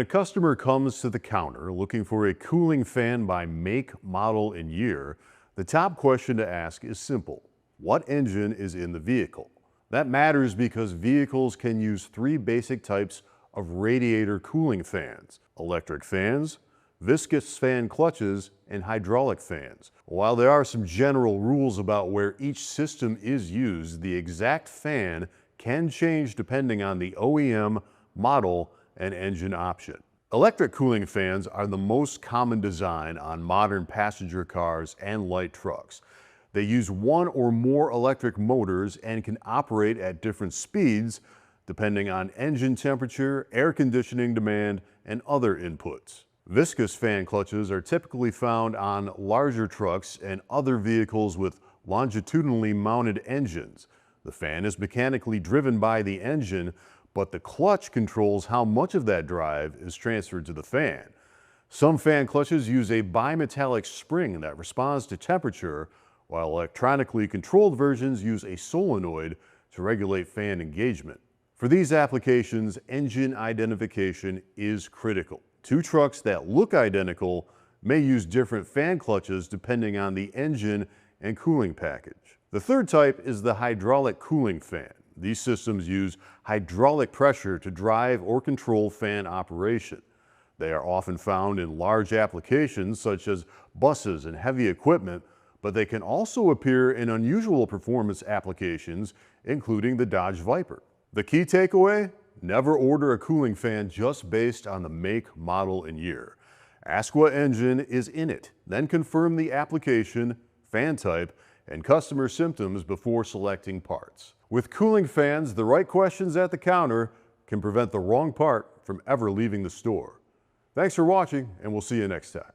When a customer comes to the counter looking for a cooling fan by make, model, and year, the top question to ask is simple. What engine is in the vehicle? That matters because vehicles can use three basic types of radiator cooling fans: electric fans, viscous fan clutches, and hydraulic fans. While there are some general rules about where each system is used, the exact fan can change depending on the OEM, model, and engine option. Electric cooling fans are the most common design on modern passenger cars and light trucks. They use one or more electric motors and can operate at different speeds depending on engine temperature, air conditioning demand, and other inputs. Viscous fan clutches are typically found on larger trucks and other vehicles with longitudinally mounted engines. The fan is mechanically driven by the engine, but the clutch controls how much of that drive is transferred to the fan. Some fan clutches use a bimetallic spring that responds to temperature, while electronically controlled versions use a solenoid to regulate fan engagement. For these applications, engine identification is critical. Two trucks that look identical may use different fan clutches depending on the engine and cooling package. The third type is the hydraulic cooling fan. These systems use hydraulic pressure to drive or control fan operation. They are often found in large applications such as buses and heavy equipment, but they can also appear in unusual performance applications, including the Dodge Viper. The key takeaway? Never order a cooling fan just based on the make, model, and year. Ask what engine is in it, then confirm the application, fan type, and customer symptoms before selecting parts. With cooling fans, the right questions at the counter can prevent the wrong part from ever leaving the store. Thanks for watching, and we'll see you next time.